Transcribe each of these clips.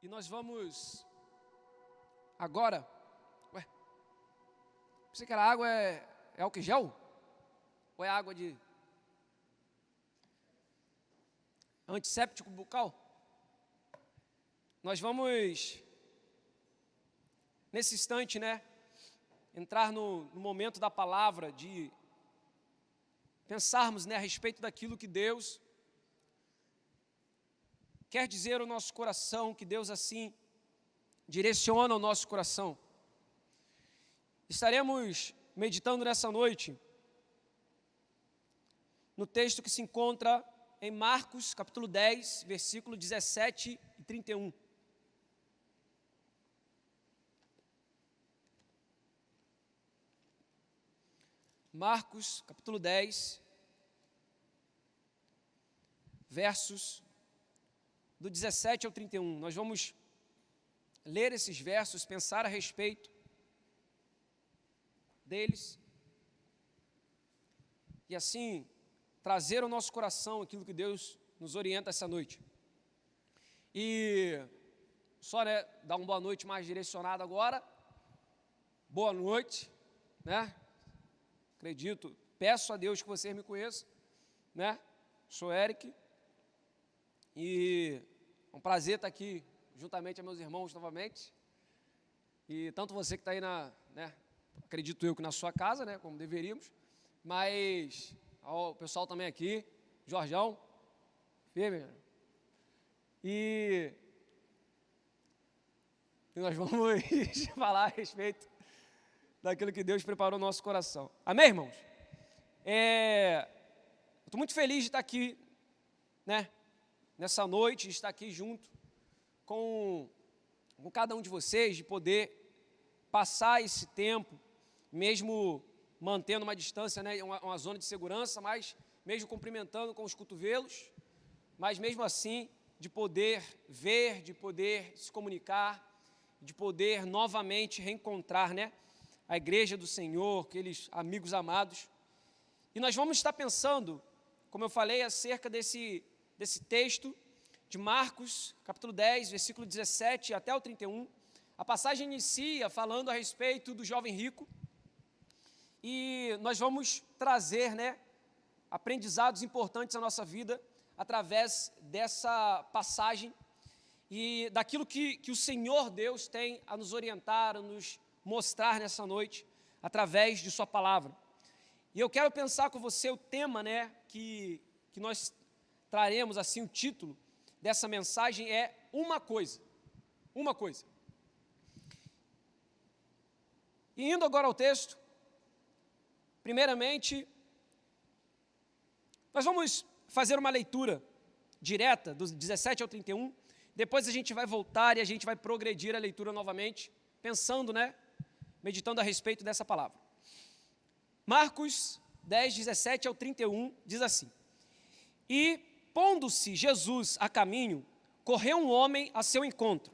E nós vamos agora. Pensei que era água, é álcool em gel? Ou é água de antisséptico bucal? Nós vamos, nesse instante, entrar no momento da palavra, de pensarmos, a respeito daquilo que Deus quer dizer ao nosso coração, que Deus assim direciona o nosso coração. Estaremos meditando nessa noite no texto que se encontra em Marcos, capítulo 10, versículo 17 e 31. Marcos, capítulo 10, versos do 17 ao 31. Nós vamos ler esses versos, pensar a respeito deles e assim trazer ao nosso coração aquilo que Deus nos orienta essa noite. E só dar uma boa noite mais direcionada agora. Boa noite, Acredito, peço a Deus que vocês me conheçam, Sou Eric e é um prazer estar aqui juntamente a meus irmãos novamente. E tanto você que está aí acredito eu que na sua casa, como deveríamos, mas o pessoal também aqui, Jorjão, firme. E nós vamos falar a respeito daquilo que Deus preparou no nosso coração. Amém, irmãos? Estou muito feliz de estar aqui, nessa noite, de estar aqui junto com cada um de vocês, de poder passar esse tempo, mesmo mantendo uma distância, uma zona de segurança, mas mesmo cumprimentando com os cotovelos, mas mesmo assim, de poder ver, de poder se comunicar, de poder novamente reencontrar, a igreja do Senhor, aqueles amigos amados. E nós vamos estar pensando, como eu falei, acerca desse texto de Marcos, capítulo 10, versículo 17 até o 31. A passagem inicia falando a respeito do jovem rico. E nós vamos trazer, aprendizados importantes à nossa vida através dessa passagem e daquilo que o Senhor Deus tem a nos orientar, a nos mostrar nessa noite, através de sua palavra. E eu quero pensar com você o tema, que nós traremos, assim, o título dessa mensagem é Uma Coisa. Uma Coisa. E indo agora ao texto, primeiramente, nós vamos fazer uma leitura direta, dos 17 ao 31, depois a gente vai voltar e a gente vai progredir a leitura novamente, pensando, meditando a respeito dessa palavra. Marcos 10, 17 ao 31, diz assim: E, pondo-se Jesus a caminho, correu um homem a seu encontro,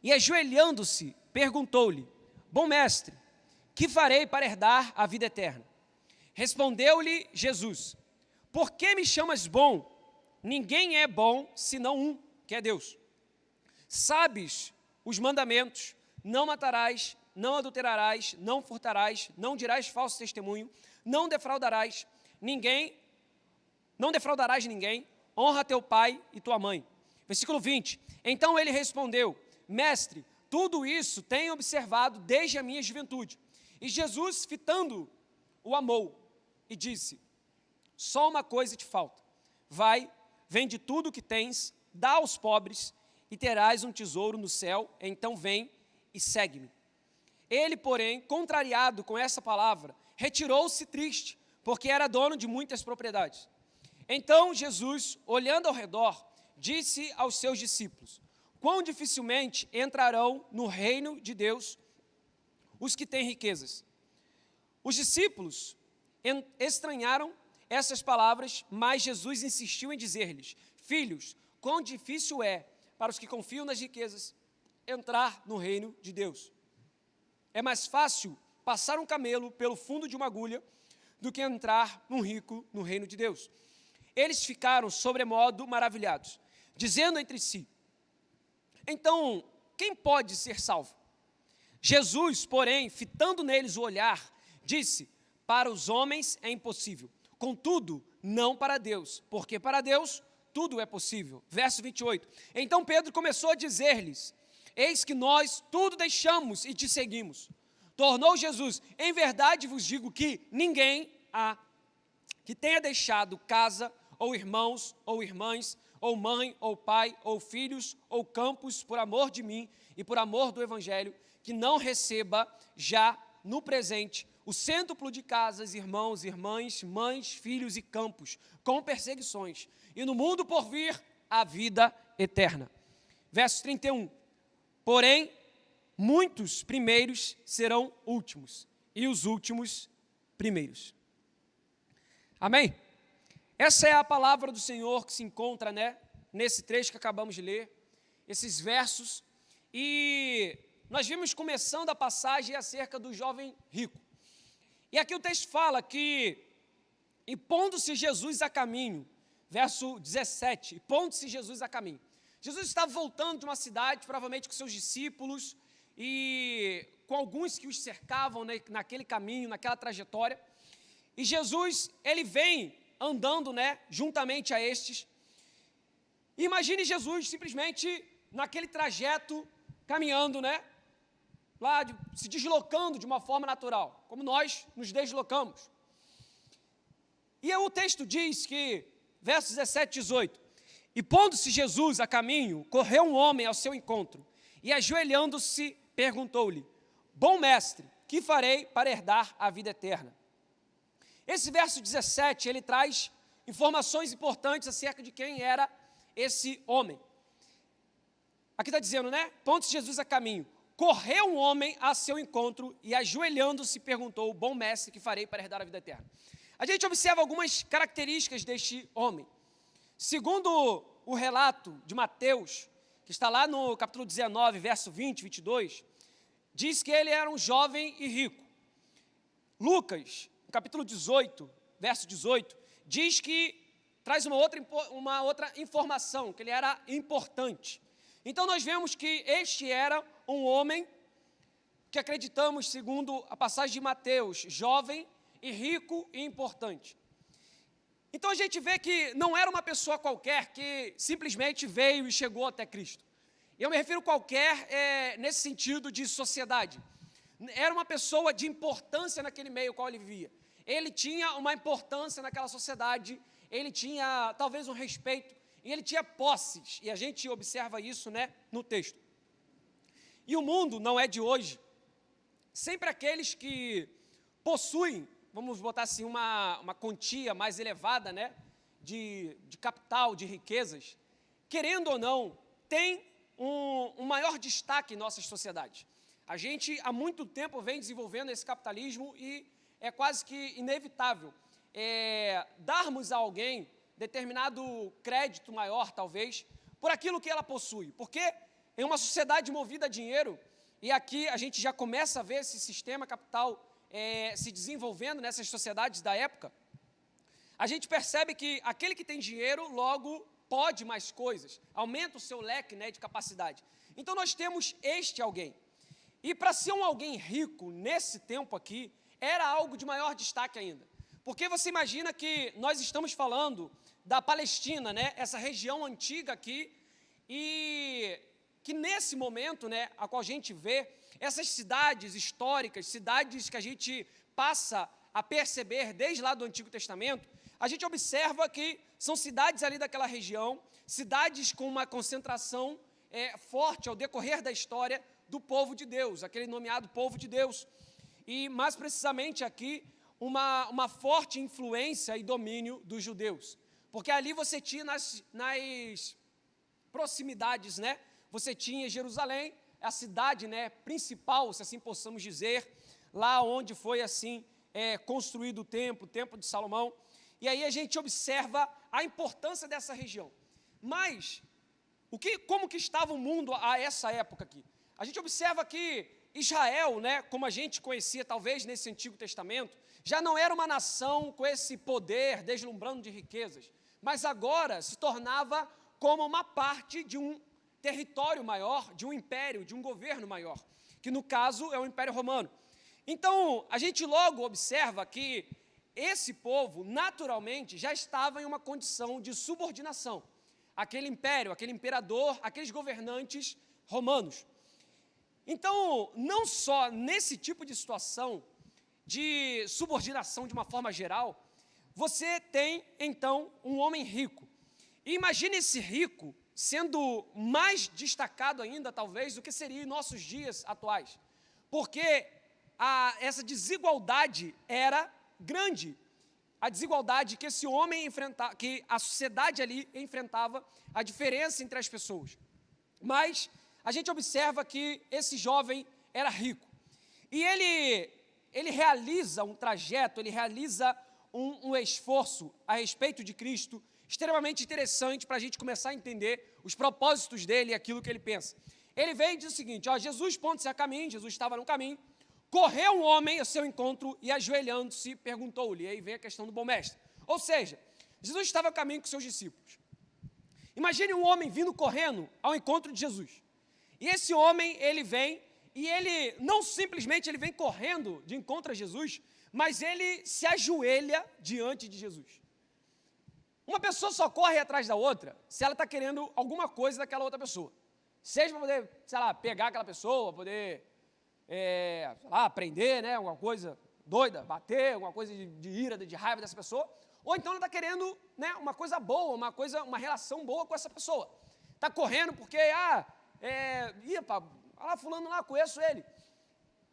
e ajoelhando-se, perguntou-lhe: Bom mestre, que farei para herdar a vida eterna? Respondeu-lhe Jesus: Por que me chamas bom? Ninguém é bom, senão um, que é Deus. Sabes os mandamentos: não matarás, não adulterarás, não furtarás, não dirás falso testemunho, não defraudarás ninguém, honra teu pai e tua mãe. Versículo 20, então ele respondeu: Mestre, tudo isso tenho observado desde a minha juventude. E Jesus, fitando-o, o amou e disse: Só uma coisa te falta. Vai, vende tudo o que tens, dá aos pobres e terás um tesouro no céu, então vem e segue-me. Ele, porém, contrariado com essa palavra, retirou-se triste, porque era dono de muitas propriedades. Então Jesus, olhando ao redor, disse aos seus discípulos: Quão dificilmente entrarão no reino de Deus os que têm riquezas. Os discípulos estranharam essas palavras, mas Jesus insistiu em dizer-lhes: Filhos, quão difícil é para os que confiam nas riquezas entrar no reino de Deus. É mais fácil passar um camelo pelo fundo de uma agulha do que entrar um rico no reino de Deus. Eles ficaram sobremodo maravilhados, dizendo entre si: Então, quem pode ser salvo? Jesus, porém, fitando neles o olhar, disse: para os homens é impossível, contudo, não para Deus, porque para Deus tudo é possível. Verso 28. Então Pedro começou a dizer-lhes: eis que nós tudo deixamos e te seguimos. Tornou Jesus: em verdade vos digo que ninguém há que tenha deixado casa, ou irmãos, ou irmãs, ou mãe, ou pai, ou filhos, ou campos, por amor de mim e por amor do Evangelho, que não receba já no presente o cêntuplo de casas, irmãos, irmãs, mães, filhos e campos, com perseguições, e no mundo por vir a vida eterna. Verso 31. Porém, muitos primeiros serão últimos, e os últimos primeiros. Amém? Essa é a palavra do Senhor que se encontra, nesse trecho que acabamos de ler, esses versos, e nós vimos começando a passagem acerca do jovem rico. E aqui o texto fala que, e pondo-se Jesus a caminho, verso 17, e pondo-se Jesus a caminho. Jesus estava voltando de uma cidade, provavelmente com seus discípulos, e com alguns que os cercavam naquele caminho, naquela trajetória. E Jesus, ele vem andando, juntamente a estes. E imagine Jesus simplesmente naquele trajeto, caminhando, lá se deslocando de uma forma natural, como nós nos deslocamos. E aí o texto diz que, versos 17 e 18, e pondo-se Jesus a caminho, correu um homem ao seu encontro, e ajoelhando-se, perguntou-lhe: bom mestre, que farei para herdar a vida eterna? Esse verso 17, ele traz informações importantes acerca de quem era esse homem. Aqui está dizendo, pondo-se Jesus a caminho, correu um homem a seu encontro e ajoelhando-se perguntou: bom mestre, que farei para herdar a vida eterna? A gente observa algumas características deste homem. Segundo o relato de Mateus, que está lá no capítulo 19, verso 20, 22, diz que ele era um jovem e rico. Lucas, no capítulo 18, verso 18, diz que traz uma outra informação, que ele era importante. Então nós vemos que este era um homem que acreditamos, segundo a passagem de Mateus, jovem e rico e importante. Então a gente vê que não era uma pessoa qualquer que simplesmente veio e chegou até Cristo. Eu me refiro qualquer nesse sentido de sociedade. Era uma pessoa de importância naquele meio qual ele vivia. Ele tinha uma importância naquela sociedade, ele tinha talvez um respeito, e ele tinha posses, e a gente observa isso, no texto. E o mundo não é de hoje. Sempre aqueles que possuem, vamos botar assim, uma quantia mais elevada, de capital, de riquezas, querendo ou não, tem um maior destaque em nossas sociedades. A gente, há muito tempo, vem desenvolvendo esse capitalismo e é quase que inevitável darmos a alguém determinado crédito maior, talvez, por aquilo que ela possui. Porque em uma sociedade movida a dinheiro, e aqui a gente já começa a ver esse sistema capital se desenvolvendo nessas sociedades da época, a gente percebe que aquele que tem dinheiro, logo, pode mais coisas, aumenta o seu leque, de capacidade. Então nós temos este alguém. E para ser um alguém rico, nesse tempo aqui, era algo de maior destaque ainda. Porque você imagina que nós estamos falando da Palestina, essa região antiga aqui, e que nesse momento, a qual a gente vê, essas cidades históricas, cidades que a gente passa a perceber desde lá do Antigo Testamento, a gente observa que são cidades ali daquela região, cidades com uma concentração forte ao decorrer da história do povo de Deus, aquele nomeado povo de Deus. E mais precisamente aqui, uma forte influência e domínio dos judeus. Porque ali você tinha nas proximidades, você tinha Jerusalém, a cidade, principal, se assim possamos dizer, lá onde foi assim construído o templo de Salomão. E aí a gente observa a importância dessa região. Mas, como que estava o mundo a essa época aqui? A gente observa que Israel, como a gente conhecia talvez nesse Antigo Testamento, já não era uma nação com esse poder deslumbrando de riquezas, mas agora se tornava como uma parte de um território maior, de um império, de um governo maior, que no caso é o Império Romano. Então, a gente logo observa que esse povo, naturalmente, já estava em uma condição de subordinação àquele império, aquele imperador, aqueles governantes romanos. Então, não só nesse tipo de situação de subordinação de uma forma geral, você tem, então, um homem rico. E imagine esse rico sendo mais destacado ainda, talvez, do que seria em nossos dias atuais. Porque essa desigualdade era grande. A desigualdade que esse homem enfrentava, que a sociedade ali enfrentava, a diferença entre as pessoas. Mas a gente observa que esse jovem era rico. E ele realiza um trajeto, ele realiza um esforço a respeito de Cristo, extremamente interessante para a gente começar a entender os propósitos dele e aquilo que ele pensa. Ele vem e diz o seguinte, Jesus pondo-se a caminho, Jesus estava no caminho, correu um homem ao seu encontro e, ajoelhando-se, perguntou-lhe. E aí vem a questão do bom mestre. Ou seja, Jesus estava a caminho com seus discípulos. Imagine um homem vindo correndo ao encontro de Jesus. E esse homem, ele vem, e ele não simplesmente ele vem correndo de encontro a Jesus, mas ele se ajoelha diante de Jesus. Uma pessoa só corre atrás da outra se ela está querendo alguma coisa daquela outra pessoa. Seja para poder, sei lá, pegar aquela pessoa, poder, sei lá, prender, né, alguma coisa doida, bater, alguma coisa de ira, de raiva dessa pessoa, ou então ela está querendo, né, uma coisa boa, uma relação boa com essa pessoa. Está correndo porque, lá fulano lá, conheço ele.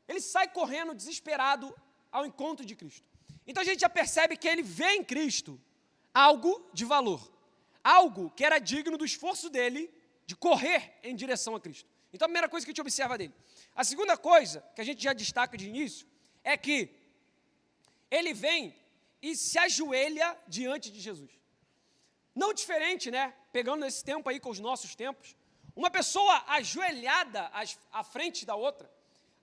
Ele sai correndo desesperado ao encontro de Cristo. Então a gente já percebe que ele vê em Cristo algo de valor, algo que era digno do esforço dele de correr em direção a Cristo. Então a primeira coisa que a gente observa dele. A segunda coisa que a gente já destaca de início é que ele vem e se ajoelha diante de Jesus. Não diferente, né? Pegando esse tempo aí com os nossos tempos, uma pessoa ajoelhada à frente da outra,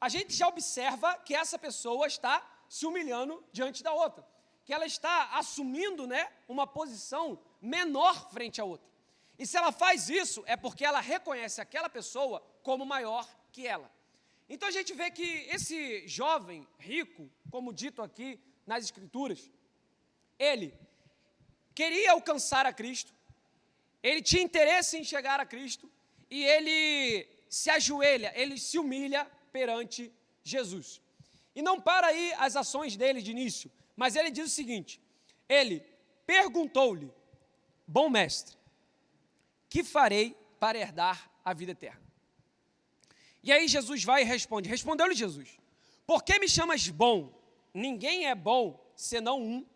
a gente já observa que essa pessoa está se humilhando diante da outra, que ela está assumindo, né, uma posição menor frente à outra. E se ela faz isso, é porque ela reconhece aquela pessoa como maior que ela. Então a gente vê que esse jovem rico, como dito aqui nas Escrituras, ele queria alcançar a Cristo, ele tinha interesse em chegar a Cristo, e ele se ajoelha, ele se humilha perante Jesus. E não para aí as ações dele de início, mas ele diz o seguinte, ele perguntou-lhe, bom mestre, que farei para herdar a vida eterna? E aí Jesus vai e responde, respondeu-lhe Jesus, por que me chamas bom? Ninguém é bom, senão um,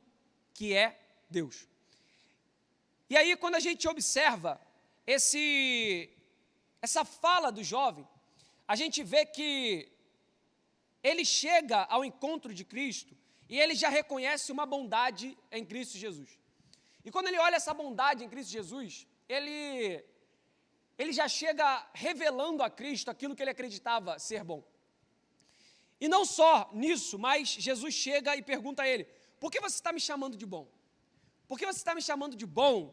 que é Deus. E aí quando a gente observa essa fala do jovem, a gente vê que ele chega ao encontro de Cristo e ele já reconhece uma bondade em Cristo Jesus. E quando ele olha essa bondade em Cristo Jesus, ele já chega revelando a Cristo aquilo que ele acreditava ser bom. E não só nisso, mas Jesus chega e pergunta a ele, por que você está me chamando de bom? Por que você está me chamando de bom,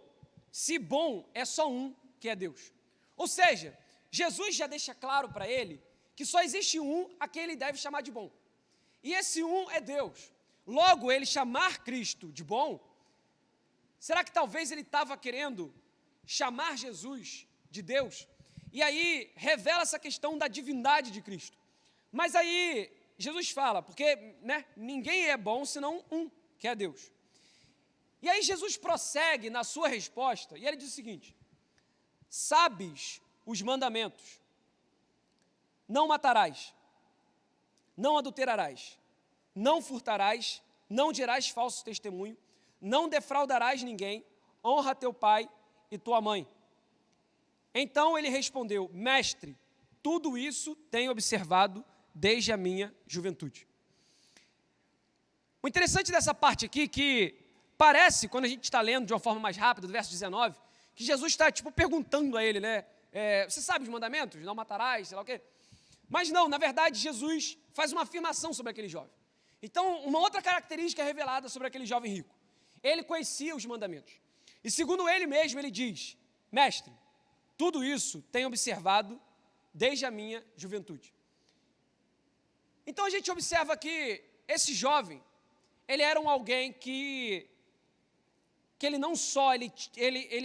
se bom é só um, que é Deus? Ou seja, Jesus já deixa claro para ele que só existe um a quem ele deve chamar de bom. E esse um é Deus. Logo, ele chamar Cristo de bom, será que talvez ele estava querendo chamar Jesus de Deus? E aí revela essa questão da divindade de Cristo. Mas aí Jesus fala, porque, né, ninguém é bom senão um, que é Deus. E aí Jesus prossegue na sua resposta, e ele diz o seguinte, sabes os mandamentos, não matarás, não adulterarás, não furtarás, não dirás falso testemunho, não defraudarás ninguém, honra teu pai e tua mãe. Então ele respondeu, mestre, tudo isso tenho observado desde a minha juventude. O interessante dessa parte aqui, que parece, quando a gente está lendo de uma forma mais rápida, do verso 19, que Jesus está, perguntando a ele, né, você sabe os mandamentos? Não matarás, sei lá o quê. Mas não, na verdade, Jesus faz uma afirmação sobre aquele jovem. Então, uma outra característica é revelada sobre aquele jovem rico. Ele conhecia os mandamentos. E segundo ele mesmo, ele diz, mestre, tudo isso tenho observado desde a minha juventude. Então a gente observa que esse jovem, ele era alguém que ele não só, ele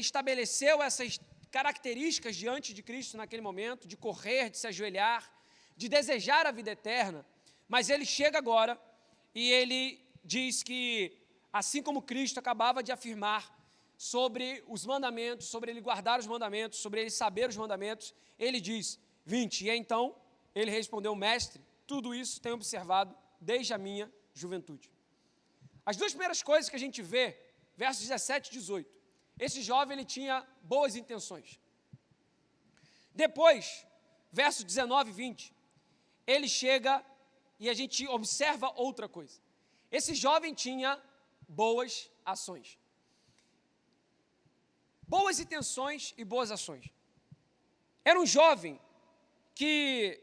estabeleceu essas características diante de Cristo naquele momento, de correr, de se ajoelhar, de desejar a vida eterna, mas ele chega agora e ele diz que, assim como Cristo acabava de afirmar sobre os mandamentos, sobre ele guardar os mandamentos, sobre ele saber os mandamentos, ele diz, 20, e então ele respondeu, mestre, tudo isso tenho observado desde a minha juventude. As duas primeiras coisas que a gente vê, versos 17 e 18, esse jovem ele tinha boas intenções. Depois, versos 19 e 20, ele chega e a gente observa outra coisa. Esse jovem tinha boas ações. Boas intenções e boas ações. Era um jovem que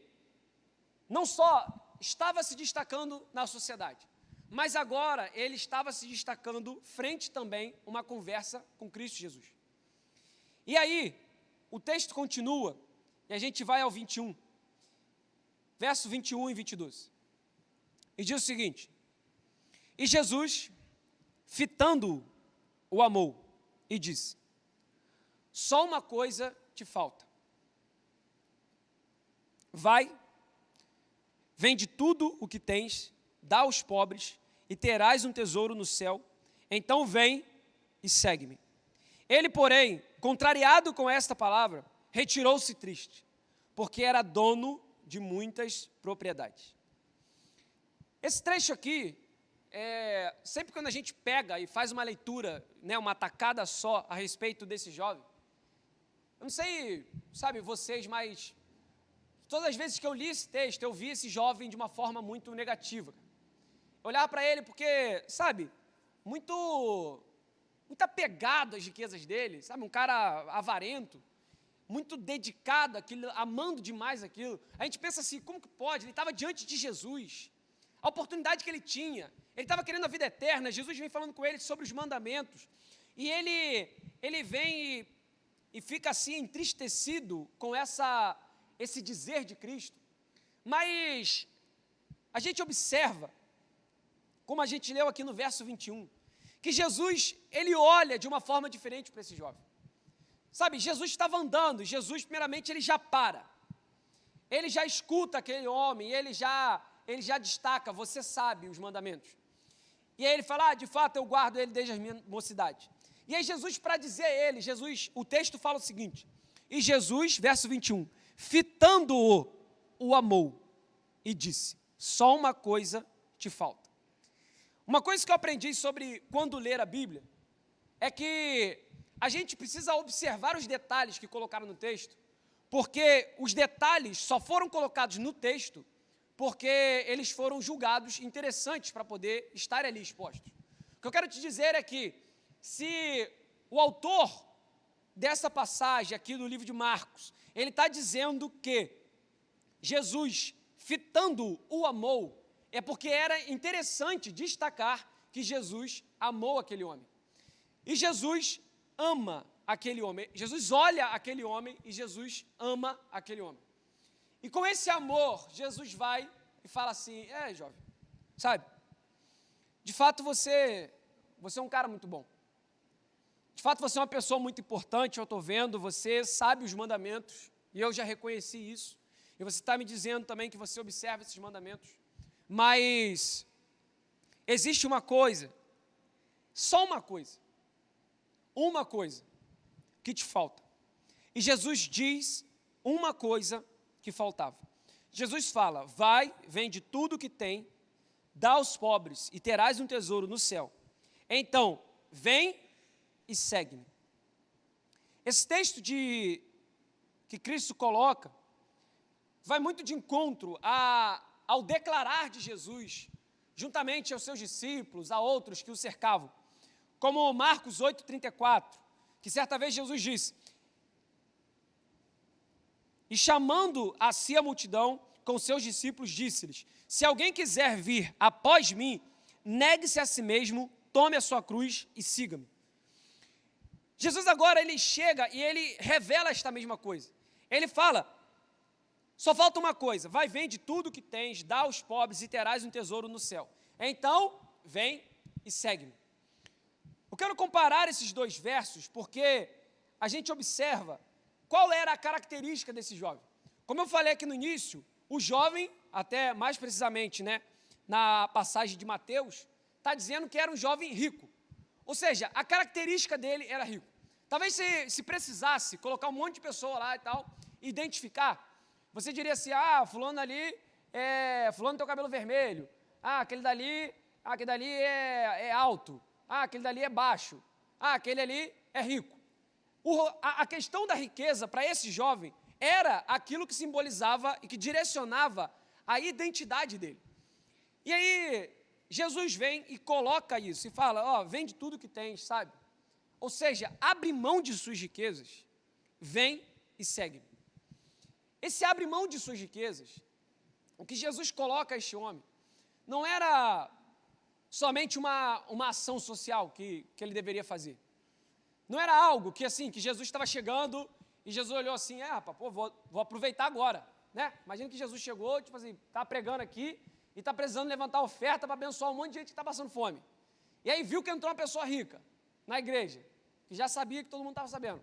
não só estava se destacando na sociedade, mas agora ele estava se destacando frente também a uma conversa com Cristo Jesus. E aí, o texto continua, e a gente vai ao 21, verso 21 e 22. E diz o seguinte, e Jesus, fitando-o, o amou, e disse, só uma coisa te falta. Vai, vende tudo o que tens, dá aos pobres, e terás um tesouro no céu, então vem e segue-me. Ele, porém, contrariado com esta palavra, retirou-se triste, porque era dono de muitas propriedades. Esse trecho aqui, sempre quando a gente pega e faz uma leitura, né, uma tacada só a respeito desse jovem, eu não sei, sabe, vocês, mas todas as vezes que eu li esse texto, eu vi esse jovem de uma forma muito negativa. Eu olhava para ele porque, sabe, muito apegado às riquezas dele, sabe, um cara avarento, muito dedicado àquilo, amando demais aquilo. A gente pensa assim, como que pode? Ele estava diante de Jesus, a oportunidade que ele tinha, ele estava querendo a vida eterna, Jesus vem falando com ele sobre os mandamentos, e ele vem e fica assim entristecido com esse dizer de Cristo. Mas a gente observa, como a gente leu aqui no verso 21, que Jesus, ele olha de uma forma diferente para esse jovem. Sabe, Jesus estava andando, Jesus primeiramente ele já para, ele já escuta aquele homem, ele já destaca, você sabe os mandamentos. E aí ele fala, de fato eu guardo ele desde a minha mocidade. E aí Jesus, para dizer a ele, o texto fala o seguinte, e Jesus, verso 21, fitando-o, o amou e disse, só uma coisa te falta. Uma coisa que eu aprendi sobre quando ler a Bíblia, é que a gente precisa observar os detalhes que colocaram no texto, porque os detalhes só foram colocados no texto, porque eles foram julgados interessantes para poder estar ali expostos. O que eu quero te dizer é que, se o autor dessa passagem aqui do livro de Marcos, ele está dizendo que Jesus, fitando o amou, é porque era interessante destacar que Jesus amou aquele homem. E Jesus ama aquele homem, Jesus olha aquele homem e Jesus ama aquele homem. E com esse amor, Jesus vai e fala assim, jovem, sabe, de fato você é um cara muito bom. De fato, você é uma pessoa muito importante, eu estou vendo, você sabe os mandamentos, e eu já reconheci isso, e você está me dizendo também que você observa esses mandamentos, mas existe uma coisa, só uma coisa que te falta. E Jesus diz uma coisa que faltava. Jesus fala, vai, vende tudo o que tem, dá aos pobres, e terás um tesouro no céu. Então, vem e segue-me. Esse texto que Cristo coloca vai muito de encontro ao declarar de Jesus, juntamente aos seus discípulos, a outros que o cercavam, como Marcos 8,34, que certa vez Jesus disse, e chamando a si a multidão com seus discípulos, disse-lhes, se alguém quiser vir após mim, negue-se a si mesmo, tome a sua cruz e siga-me. Jesus agora, ele chega e ele revela esta mesma coisa. Ele fala, só falta uma coisa, vai, vende tudo que tens, dá aos pobres e terás um tesouro no céu. Então, vem e segue-me. Eu quero comparar esses dois versos, porque a gente observa qual era a característica desse jovem. Como eu falei aqui no início, o jovem, até mais precisamente, né, na passagem de Mateus, está dizendo que era um jovem rico. Ou seja, a característica dele era rico. Talvez se precisasse colocar um monte de pessoa lá e tal, identificar, você diria assim, fulano ali, fulano tem o cabelo vermelho, aquele dali é alto, aquele dali é baixo, aquele ali é rico. A questão da riqueza para esse jovem era aquilo que simbolizava e que direcionava a identidade dele. E aí, Jesus vem e coloca isso, e fala, vende tudo que tens, sabe? Ou seja, abre mão de suas riquezas, vem e segue-me. Esse abre mão de suas riquezas, o que Jesus coloca a este homem, não era somente uma ação social que ele deveria fazer. Não era algo que assim, que Jesus estava chegando e Jesus olhou assim, vou aproveitar agora, né? Imagina que Jesus chegou, tipo assim, está pregando aqui e está precisando levantar oferta para abençoar um monte de gente que está passando fome. E aí viu que entrou uma pessoa rica na igreja, que já sabia que todo mundo estava sabendo.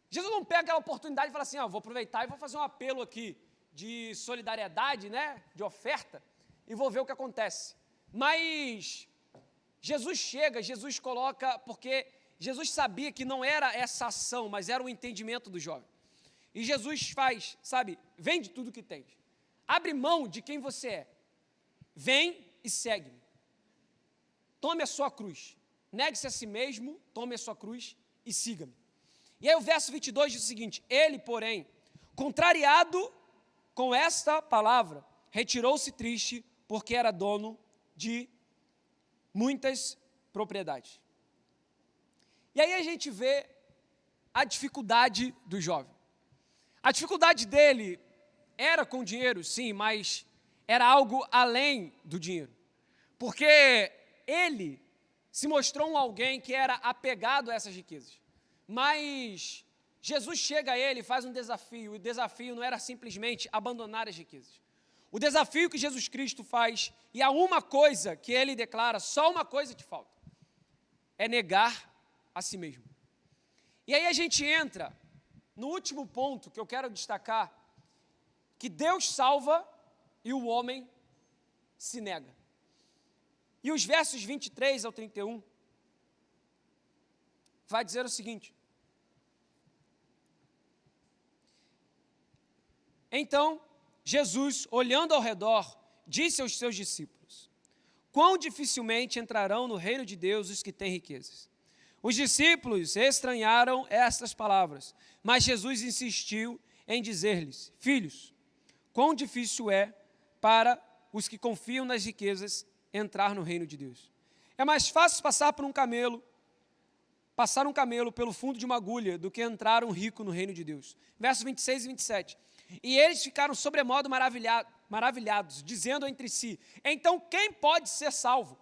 Jesus não pega aquela oportunidade e fala assim, vou aproveitar e vou fazer um apelo aqui de solidariedade, né, de oferta, e vou ver o que acontece. Mas Jesus chega, Jesus coloca, porque Jesus sabia que não era essa ação, mas era o entendimento do jovem. E Jesus faz, sabe, vende tudo que tens. Abre mão de quem você é. Vem e segue-me. Tome a sua cruz. Negue-se a si mesmo, tome a sua cruz e siga-me. E aí o verso 22 diz o seguinte, ele, porém, contrariado com esta palavra, retirou-se triste, porque era dono de muitas propriedades. E aí a gente vê a dificuldade do jovem. A dificuldade dele era com dinheiro, sim, mas era algo além do dinheiro. Porque ele se mostrou um alguém que era apegado a essas riquezas. Mas Jesus chega a ele e faz um desafio, e o desafio não era simplesmente abandonar as riquezas. O desafio que Jesus Cristo faz, e há uma coisa que ele declara, só uma coisa te falta, é negar a si mesmo. E aí a gente entra no último ponto que eu quero destacar, que Deus salva e o homem se nega. E os versos 23 ao 31 vai dizer o seguinte, então, Jesus, olhando ao redor, disse aos seus discípulos, quão dificilmente entrarão no reino de Deus os que têm riquezas. Os discípulos estranharam estas palavras, mas Jesus insistiu em dizer-lhes, filhos, quão difícil é para os que confiam nas riquezas entrar no reino de Deus. É mais fácil passar um camelo pelo fundo de uma agulha do que entrar um rico no reino de Deus. Versos 26 e 27. E eles ficaram sobremodo maravilhados, dizendo entre si, então quem pode ser salvo?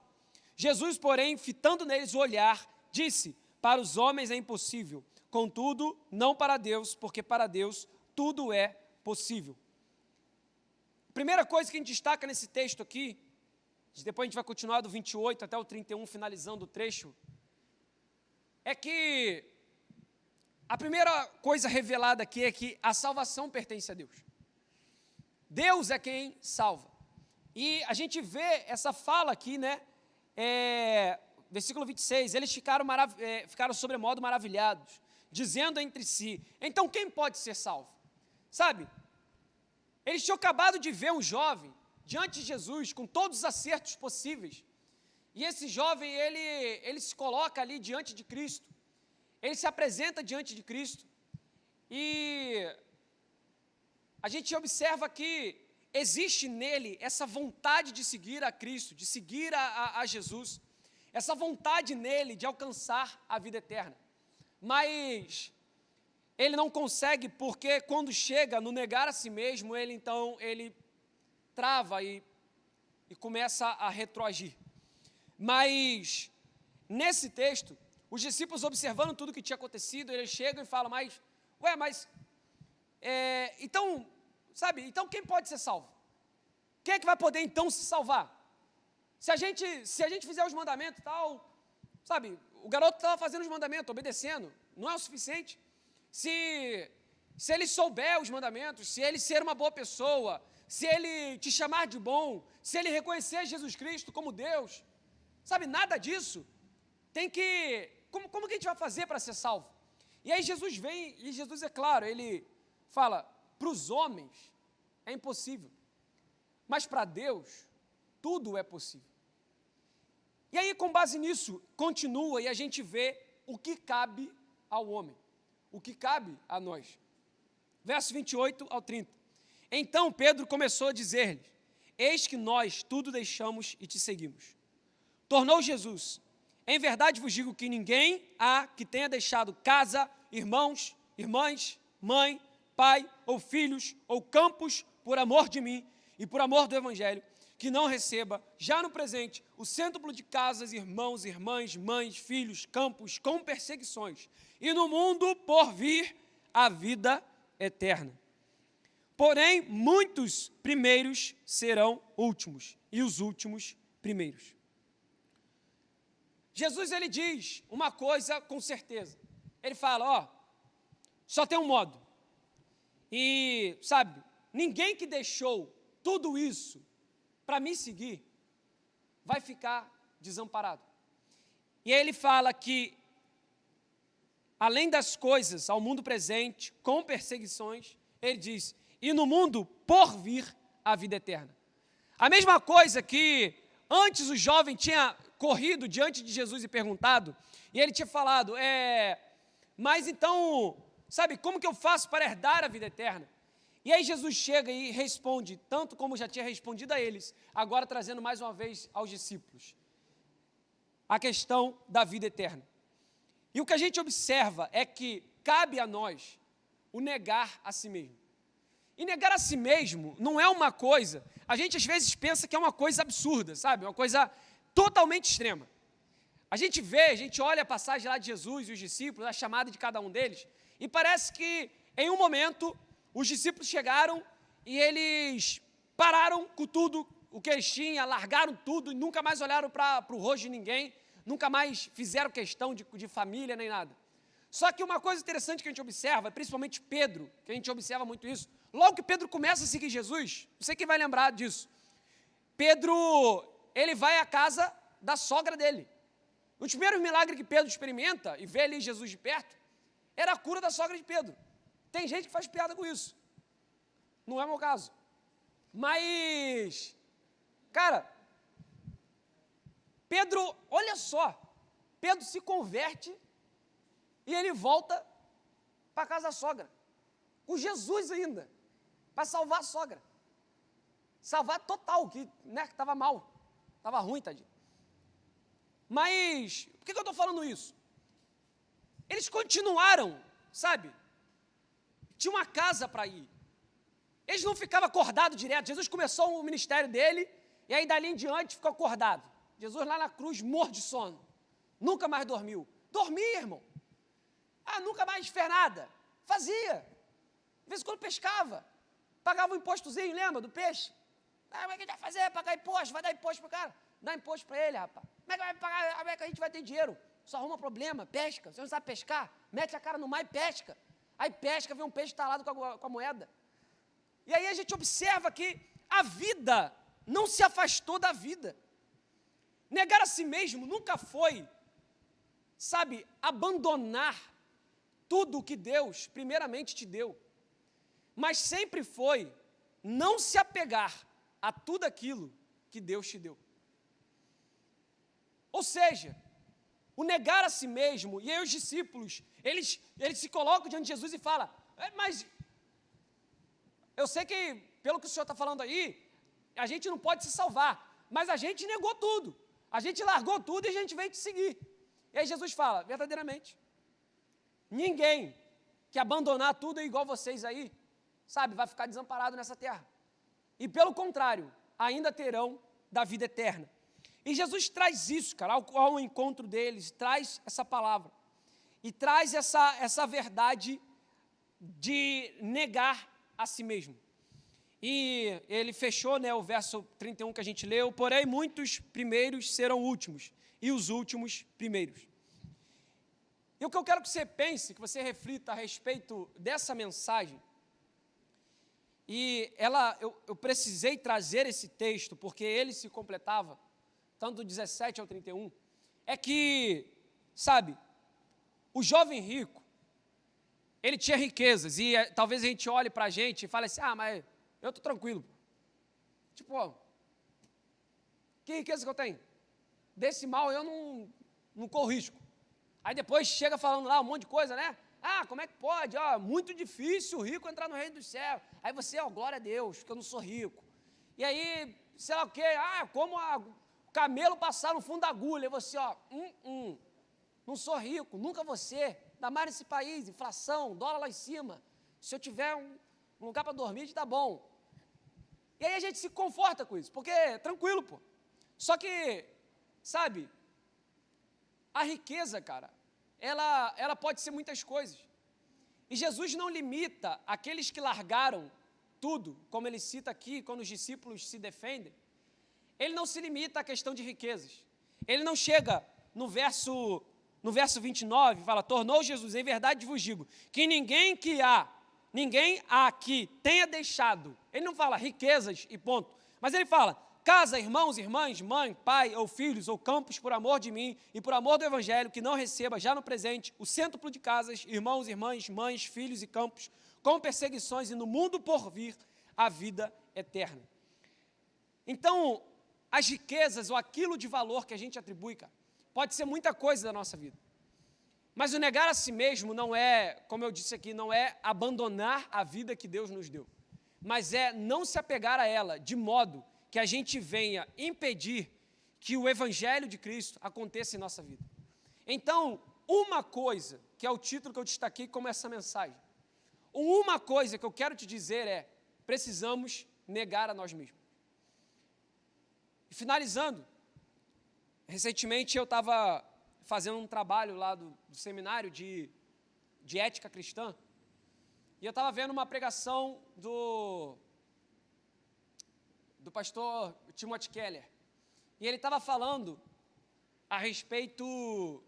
Jesus, porém, fitando neles o olhar, disse, para os homens é impossível, contudo, não para Deus, porque para Deus tudo é possível. A primeira coisa que a gente destaca nesse texto aqui, depois a gente vai continuar do 28 até o 31, finalizando o trecho, é que a primeira coisa revelada aqui é que a salvação pertence a Deus. Deus é quem salva. E a gente vê essa fala aqui, né? Versículo 26, eles ficaram sobremodo maravilhados, dizendo entre si, então quem pode ser salvo? Sabe, eles tinham acabado de ver um jovem diante de Jesus, com todos os acertos possíveis, e esse jovem, ele se coloca ali diante de Cristo, ele se apresenta diante de Cristo, e a gente observa que existe nele essa vontade de seguir a Cristo, de seguir a Jesus, essa vontade nele de alcançar a vida eterna, mas ele não consegue porque quando chega no negar a si mesmo, ele trava e começa a retroagir. Mas nesse texto, os discípulos observando tudo que tinha acontecido, eles chegam e falam, mas então, sabe, então quem pode ser salvo? Quem é que vai poder então se salvar? Se a gente fizer os mandamentos e tal, sabe, o garoto estava fazendo os mandamentos, obedecendo, não é o suficiente. Se ele souber os mandamentos, se ele ser uma boa pessoa, se ele te chamar de bom, se ele reconhecer Jesus Cristo como Deus, sabe, nada disso tem que... Como que a gente vai fazer para ser salvo? E aí Jesus vem, e Jesus, é claro, ele fala, para os homens é impossível, mas para Deus tudo é possível. E aí, com base nisso, continua e a gente vê o que cabe ao homem, o que cabe a nós. Verso 28 ao 30. Então Pedro começou a dizer-lhes, eis que nós tudo deixamos e te seguimos. Tornou Jesus, em verdade vos digo que ninguém há que tenha deixado casa, irmãos, irmãs, mãe, pai ou filhos ou campos por amor de mim e por amor do Evangelho, que não receba, já no presente, o cêntuplo de casas, irmãos, irmãs, mães, filhos, campos, com perseguições, e no mundo por vir a vida eterna. Porém, muitos primeiros serão últimos, e os últimos primeiros. Jesus, ele diz uma coisa com certeza. Ele fala, só tem um modo. E, sabe, ninguém que deixou tudo isso para me seguir, vai ficar desamparado. E aí ele fala que, além das coisas ao mundo presente, com perseguições, ele diz, e no mundo por vir a vida eterna. A mesma coisa que antes o jovem tinha corrido diante de Jesus e perguntado, e ele tinha falado, mas então, sabe, como que eu faço para herdar a vida eterna? E aí Jesus chega e responde, tanto como já tinha respondido a eles, agora trazendo mais uma vez aos discípulos, a questão da vida eterna. E o que a gente observa é que cabe a nós o negar a si mesmo. E negar a si mesmo não é uma coisa, a gente às vezes pensa que é uma coisa absurda, sabe? Uma coisa totalmente extrema. A gente olha a passagem lá de Jesus e os discípulos, a chamada de cada um deles, e parece que em um momento os discípulos chegaram e eles pararam com tudo o que eles tinham, largaram tudo e nunca mais olharam para o rosto de ninguém, nunca mais fizeram questão de família nem nada. Só que uma coisa interessante que a gente observa, principalmente Pedro, que a gente observa muito isso, logo que Pedro começa a seguir Jesus, não sei quem vai lembrar disso, Pedro, ele vai à casa da sogra dele. Um dos primeiros milagres que Pedro experimenta, e vê ali Jesus de perto, era a cura da sogra de Pedro. Tem gente que faz piada com isso. Não é o meu caso. Mas, cara, Pedro, olha só, Pedro se converte e ele volta para a casa da sogra. Com Jesus ainda, para salvar a sogra. Salvar total, que estava mal, estava ruim, tadinho. Mas, por que eu estou falando isso? Eles continuaram, sabe? Tinha uma casa para ir. Eles não ficavam acordados direto. Jesus começou o ministério dele, e aí dali em diante ficou acordado. Jesus lá na cruz, morto de sono. Nunca mais dormiu. Dormia, irmão. Nunca mais fez nada. Fazia. De vez em quando pescava. Pagava um impostozinho, lembra, do peixe? Como é que a gente vai fazer? Pagar imposto? Vai dar imposto para o cara? Dá imposto para ele, rapaz. Como é que vai pagar? Como é que a gente vai ter dinheiro? Só arruma problema, pesca. Você não sabe pescar? Mete a cara no mar e pesca. Aí pesca, vê um peixe talado com a moeda. E aí a gente observa que a vida não se afastou da vida. Negar a si mesmo nunca foi, sabe, abandonar tudo o que Deus primeiramente te deu. Mas sempre foi não se apegar a tudo aquilo que Deus te deu. Ou seja, o negar a si mesmo, e aí os discípulos, eles se colocam diante de Jesus e falam, mas eu sei que, pelo que o senhor está falando aí, a gente não pode se salvar, mas a gente negou tudo, a gente largou tudo e a gente veio te seguir. E aí Jesus fala, verdadeiramente, ninguém que abandonar tudo é igual vocês aí, sabe, vai ficar desamparado nessa terra. E pelo contrário, ainda terão da vida eterna. E Jesus traz isso, cara, ao encontro deles, traz essa palavra. E traz essa verdade de negar a si mesmo. E ele fechou, né, o verso 31 que a gente leu, porém muitos primeiros serão últimos, e os últimos primeiros. E o que eu quero que você pense, que você reflita a respeito dessa mensagem, e eu precisei trazer esse texto, porque ele se completava, tanto do 17 ao 31, é que, sabe, o jovem rico, ele tinha riquezas, e talvez a gente olhe para a gente e fale assim, mas eu estou tranquilo. Tipo, que riqueza que eu tenho? Desse mal eu não corro risco. Aí depois chega falando lá um monte de coisa, né? Como é que pode? Muito difícil o rico entrar no reino dos céus. Aí você, glória a Deus, porque eu não sou rico. E aí, sei lá o quê, como o camelo passar no fundo da agulha. E você, não sou rico, nunca vou ser. Ainda mais nesse país, inflação, dólar lá em cima. Se eu tiver um lugar para dormir, tá bom. E aí a gente se conforta com isso, porque é tranquilo, pô. Só que, sabe, a riqueza, cara, ela pode ser muitas coisas. E Jesus não limita aqueles que largaram tudo, como ele cita aqui, quando os discípulos se defendem. Ele não se limita à questão de riquezas. Ele não chega no verso 29 e fala, tornou Jesus, em verdade vos digo, que ninguém há que tenha deixado, ele não fala riquezas e ponto, mas ele fala, casa, irmãos, irmãs, mãe, pai ou filhos ou campos por amor de mim e por amor do evangelho, que não receba já no presente o cêntuplo de casas, irmãos, irmãs, mães, filhos e campos, com perseguições e no mundo por vir a vida eterna. Então, as riquezas ou aquilo de valor que a gente atribui, cara, pode ser muita coisa da nossa vida. Mas o negar a si mesmo não é, como eu disse aqui, não é abandonar a vida que Deus nos deu, mas é não se apegar a ela, de modo que a gente venha impedir que o Evangelho de Cristo aconteça em nossa vida. Então, uma coisa, que é o título que eu destaquei como essa mensagem, uma coisa que eu quero te dizer é, precisamos negar a nós mesmos. E finalizando, recentemente eu estava fazendo um trabalho lá do seminário de ética cristã, e eu estava vendo uma pregação do pastor Timothy Keller, e ele estava falando a respeito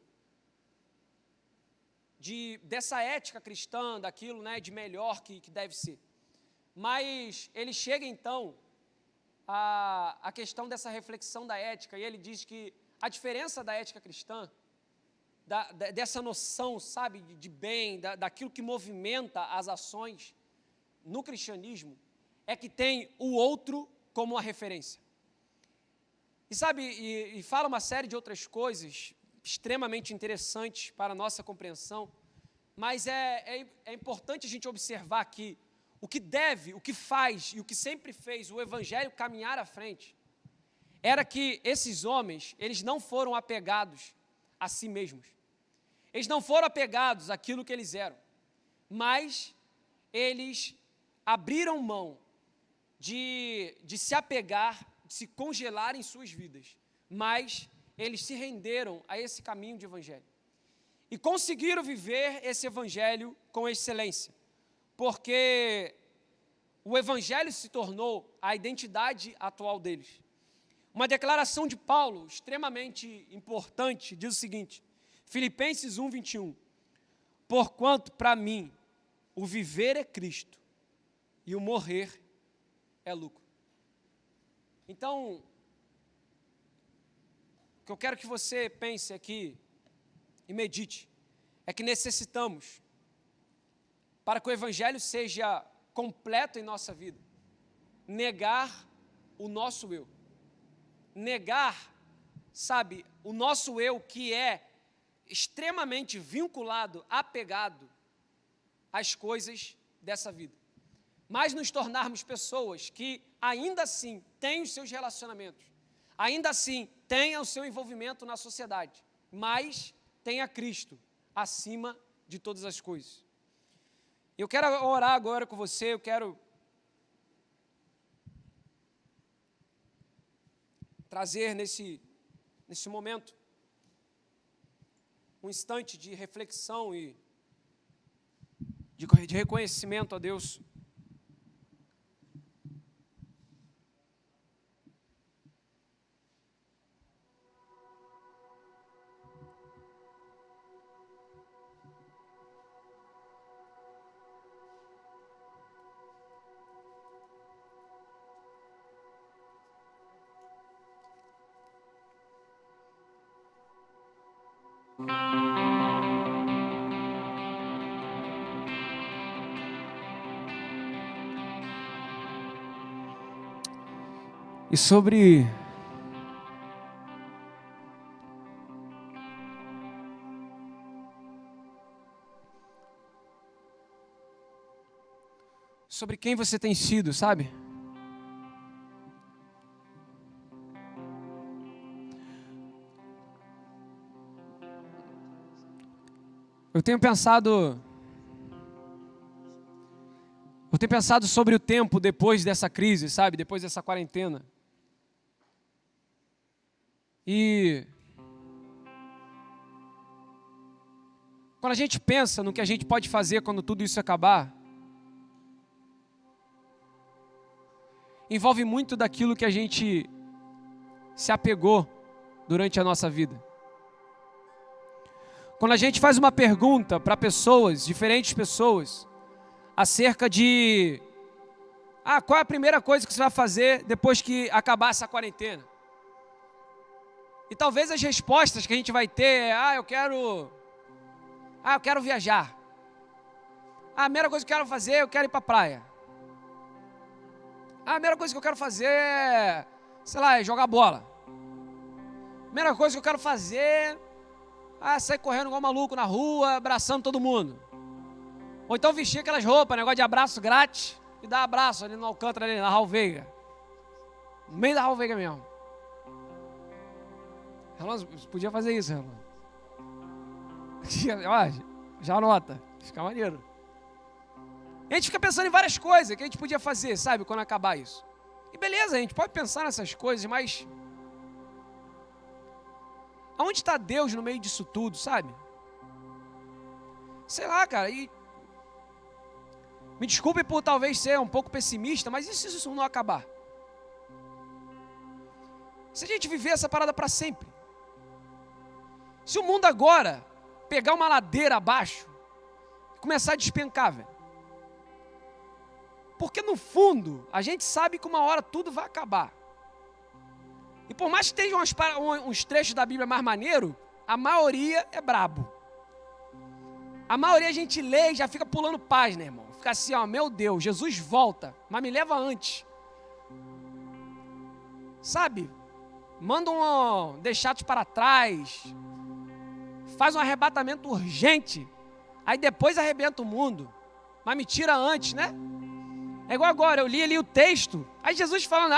dessa ética cristã, daquilo, né, de melhor que deve ser. Mas ele chega então a questão dessa reflexão da ética, e ele diz que a diferença da ética cristã, dessa noção, sabe, de bem, daquilo que movimenta as ações no cristianismo, é que tem o outro como uma referência. E sabe, e fala uma série de outras coisas extremamente interessantes para a nossa compreensão, mas é importante a gente observar aqui o que faz e o que sempre fez o Evangelho caminhar à frente, era que esses homens, eles não foram apegados a si mesmos. Eles não foram apegados àquilo que eles eram, mas eles abriram mão de se apegar, de se congelar em suas vidas, mas eles se renderam a esse caminho de evangelho. E conseguiram viver esse evangelho com excelência, porque o evangelho se tornou a identidade atual deles. Uma declaração de Paulo, extremamente importante, diz o seguinte, Filipenses 1, 21, porquanto para mim o viver é Cristo e o morrer é lucro. Então, o que eu quero que você pense aqui e medite, é que necessitamos, para que o evangelho seja completo em nossa vida, negar o nosso eu. Negar, sabe, o nosso eu que é extremamente vinculado, apegado às coisas dessa vida. Mas nos tornarmos pessoas que ainda assim têm os seus relacionamentos, ainda assim têm o seu envolvimento na sociedade, mas têm a Cristo acima de todas as coisas. Eu quero orar agora com você, eu quero trazer nesse nesse momento, um instante de reflexão e de reconhecimento a Deus. E sobre quem você tem sido, sabe? Eu tenho pensado sobre o tempo depois dessa crise, sabe? Depois dessa quarentena. E quando a gente pensa no que a gente pode fazer quando tudo isso acabar, envolve muito daquilo que a gente se apegou durante a nossa vida. Quando a gente faz uma pergunta para pessoas, diferentes pessoas, acerca de qual é a primeira coisa que você vai fazer depois que acabar essa quarentena? E talvez as respostas que a gente vai ter é, eu quero viajar. A primeira coisa que eu quero fazer, eu quero ir para a praia. A primeira coisa que eu quero fazer é, é jogar bola. A primeira coisa que eu quero fazer é sair correndo igual maluco na rua, abraçando todo mundo. Ou então vestir aquelas roupas, negócio de abraço grátis, e dar abraço ali no Alcântara, ali na Raul Veiga. No meio da Raul Veiga mesmo. Relógio, podia fazer isso, Relógio. Já anota, fica maneiro. E a gente fica pensando em várias coisas que a gente podia fazer, sabe, quando acabar isso. E beleza, a gente pode pensar nessas coisas, mas aonde está Deus no meio disso tudo, sabe? Sei lá, cara, e me desculpe por talvez ser um pouco pessimista, mas e se isso não acabar? Se a gente viver essa parada para sempre? Se o mundo agora pegar uma ladeira abaixo e começar a despencar, velho. Porque no fundo, a gente sabe que uma hora tudo vai acabar. E por mais que tenham uns trechos da Bíblia mais maneiro, a maioria é brabo. A maioria a gente lê e já fica pulando página, irmão. Fica assim, meu Deus, Jesus volta, mas me leva antes. Sabe? Manda deixados para trás. Faz um arrebatamento urgente. Aí depois arrebenta o mundo. Mas me tira antes, né? É igual agora, eu li ali o texto. Aí Jesus falando,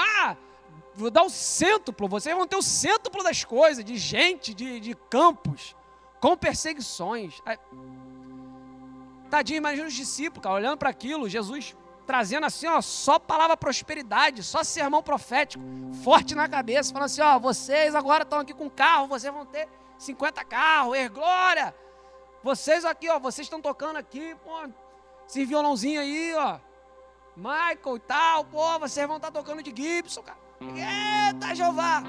vou dar o cêntuplo. Vocês vão ter o cêntuplo das coisas. De gente, de campos. Com perseguições. Aí, tadinho, imagina os discípulos, cara, olhando para aquilo. Jesus trazendo assim, só palavra prosperidade. Só sermão profético. Forte na cabeça. Falando assim, vocês agora estão aqui com carro. Vocês vão ter 50 carros, glória! Vocês aqui, vocês estão tocando aqui, esse violãozinho aí, Michael e tal, vocês vão estar tocando de Gibson, cara. Eita, Jeová!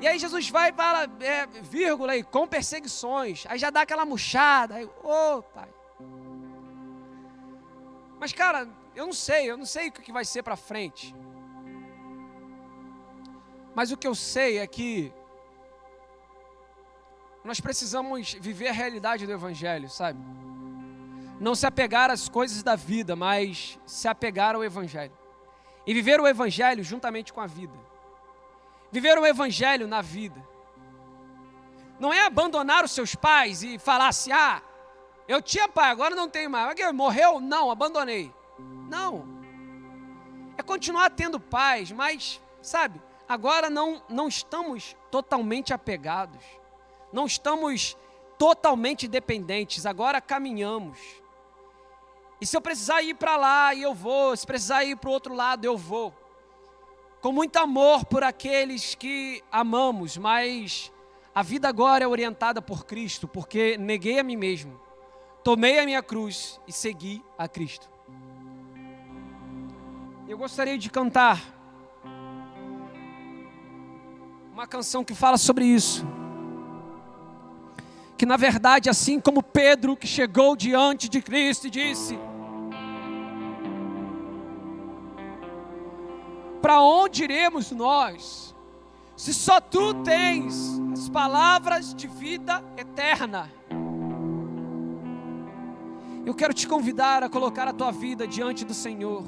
E aí Jesus vai e fala, vírgula aí, com perseguições. Aí já dá aquela murchada, aí, pai. Mas, cara, eu não sei o que vai ser pra frente. Mas o que eu sei é que nós precisamos viver a realidade do Evangelho, sabe? Não se apegar às coisas da vida, mas se apegar ao Evangelho. E viver o Evangelho juntamente com a vida. Viver o Evangelho na vida. Não é abandonar os seus pais e falar assim, eu tinha pai, agora não tenho mais. Morreu? Não, abandonei. Não. É continuar tendo pais, mas, sabe, agora não estamos totalmente apegados. Não estamos totalmente dependentes, agora caminhamos. E se eu precisar ir para lá, eu vou. Se precisar ir para o outro lado, eu vou. com muito amor por aqueles que amamos, mas a vida agora é orientada por Cristo, porque neguei a mim mesmo, tomei a minha cruz e segui a Cristo. Eu gostaria de cantar uma canção que fala sobre isso. Que na verdade, assim como Pedro, que chegou diante de Cristo e disse: para onde iremos nós, se só tu tens as palavras de vida eterna? Eu quero te convidar a colocar a tua vida diante do Senhor.